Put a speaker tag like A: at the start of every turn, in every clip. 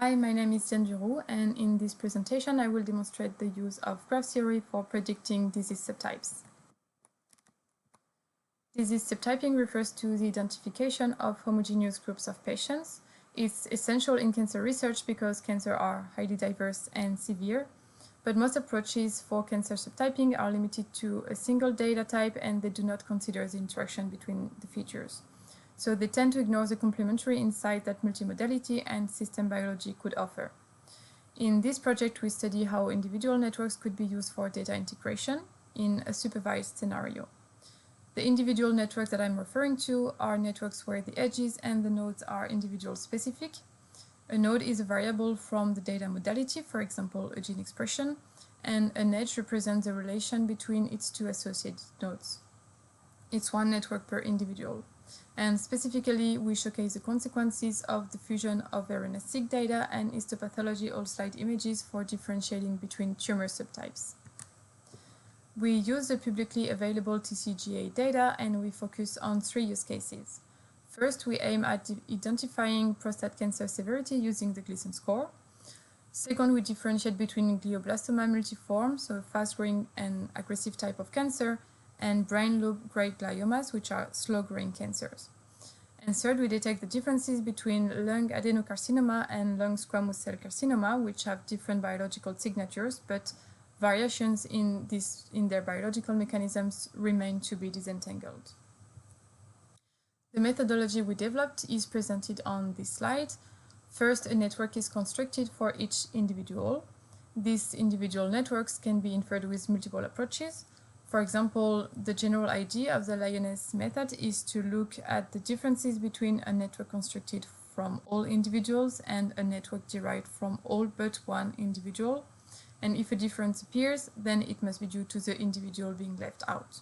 A: Hi, my name is Diane Duroux, and in this presentation I will demonstrate the use of graph theory for predicting disease subtypes. Disease subtyping refers to the identification of homogeneous groups of patients. It's essential in cancer research because cancers are highly diverse and severe, but most approaches for cancer subtyping are limited to a single data type and they do not consider the interaction between the features. So they tend to ignore the complementary insight that multimodality and system biology could offer. In this project, we study how individual networks could be used for data integration in a supervised scenario. The individual networks that I'm referring to are networks where the edges and the nodes are individual specific. A node is a variable from the data modality, for example, a gene expression, and an edge represents the relation between its two associated nodes. It's one network per individual. And specifically, we showcase the consequences of the fusion of RNA-seq data and histopathology or slide images for differentiating between tumor subtypes. We use the publicly available TCGA data and we focus on 3 use cases. First, we aim at identifying prostate cancer severity using the Gleason score. Second, we differentiate between glioblastoma multiforme, so a fast-growing and aggressive type of cancer, and brain lobe-grade gliomas, which are slow-growing cancers. And third, we detect the differences between lung adenocarcinoma and lung squamous cell carcinoma, which have different biological signatures, but variations in their biological mechanisms remain to be disentangled. The methodology we developed is presented on this slide. First, a network is constructed for each individual. These individual networks can be inferred with multiple approaches. For example, the general idea of the lioness method is to look at the differences between a network constructed from all individuals and a network derived from all but one individual. And if a difference appears, then it must be due to the individual being left out.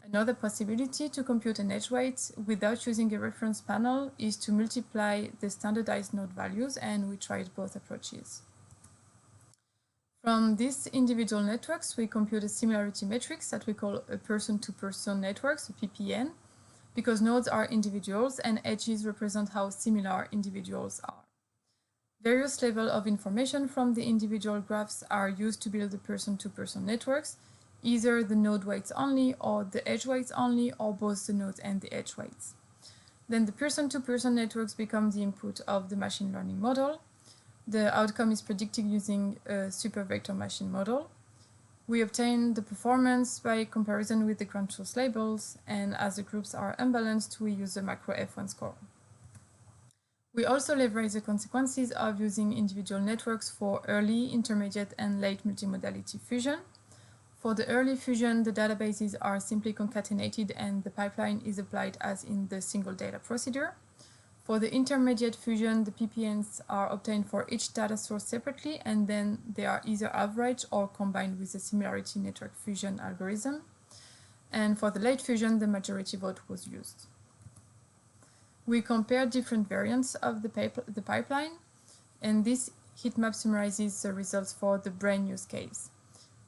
A: Another possibility to compute an edge weight without using a reference panel is to multiply the standardized node values, and we tried both approaches. From these individual networks, we compute a similarity matrix that we call a person-to-person network, so PPN, because nodes are individuals and edges represent how similar individuals are. Various levels of information from the individual graphs are used to build the person-to-person networks, either the node weights only, or the edge weights only, or both the nodes and the edge weights. Then the person-to-person networks become the input of the machine learning model. The outcome is predicted using a supervector machine model. We obtain the performance by comparison with the ground truth labels, and as the groups are unbalanced, we use the macro F1 score. We also leverage the consequences of using individual networks for early, intermediate, and late multimodality fusion. For the early fusion, the databases are simply concatenated and the pipeline is applied as in the single data procedure. For the intermediate fusion, the PPNs are obtained for each data source separately, and then they are either averaged or combined with the similarity network fusion algorithm. And for the late fusion, the majority vote was used. We compared different variants of the pipeline, and this heat map summarizes the results for the brain use case.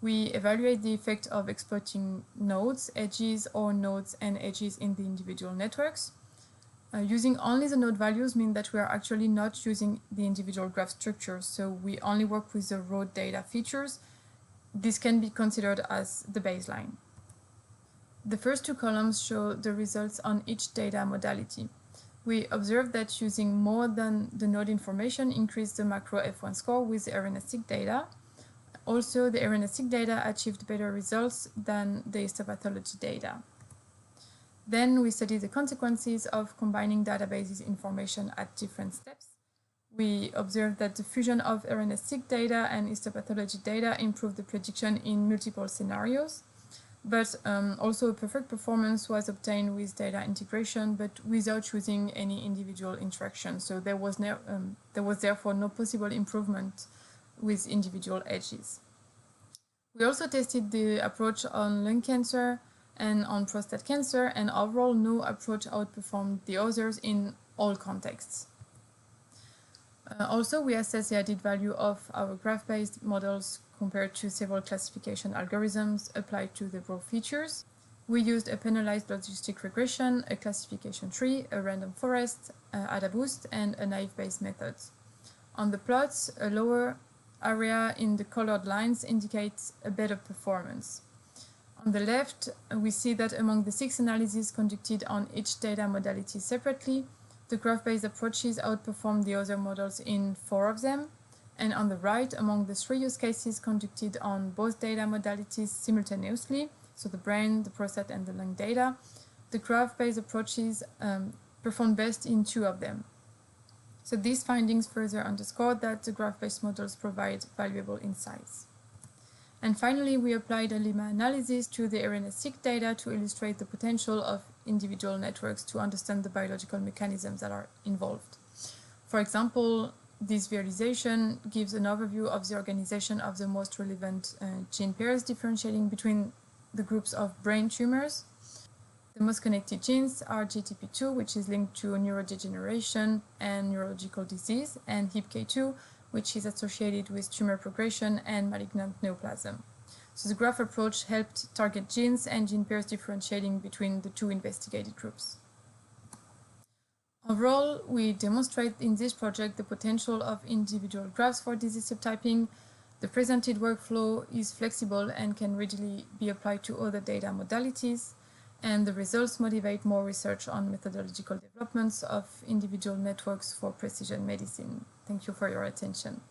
A: We evaluate the effect of exploiting nodes, edges, or nodes and edges in the individual networks. Using only the node values means that we are actually not using the individual graph structures, so we only work with the raw data features. This can be considered as the baseline. The first 2 columns show the results on each data modality. We observed that using more than the node information increased the macro F1 score with the RNA-seq data. Also, the RNA-seq data achieved better results than the histopathology data. Then we studied the consequences of combining databases information at different steps. We observed that the fusion of RNA-seq data and histopathology data improved the prediction in multiple scenarios, but also a perfect performance was obtained with data integration, but without using any individual interaction. So there was therefore no possible improvement with individual edges. We also tested the approach on lung cancer and on prostate cancer, and overall no approach outperformed the others in all contexts. Also, we assessed the added value of our graph-based models compared to several classification algorithms applied to the raw features. We used a penalized logistic regression, a classification tree, a random forest, AdaBoost, and a naive-based methods. On the plots, a lower area in the colored lines indicates a better performance. On the left, we see that among the 6 analyses conducted on each data modality separately, the graph-based approaches outperform the other models in 4 of them. And on the right, among the 3 use cases conducted on both data modalities simultaneously, so the brain, the prostate, and the lung data, the graph-based approaches perform best in 2 of them. So these findings further underscore that the graph-based models provide valuable insights. And finally, we applied a lemma analysis to the RNA-seq data to illustrate the potential of individual networks to understand the biological mechanisms that are involved. For example, this visualization gives an overview of the organization of the most relevant gene pairs differentiating between the groups of brain tumors. The most connected genes are GTP2, which is linked to neurodegeneration and neurological disease, and HIPK2, which is associated with tumor progression and malignant neoplasm. So the graph approach helped target genes and gene pairs differentiating between the 2 investigated groups. Overall, we demonstrate in this project the potential of individual graphs for disease subtyping. The presented workflow is flexible and can readily be applied to other data modalities, and the results motivate more research on methodological developments of individual networks for precision medicine. Thank you for your attention.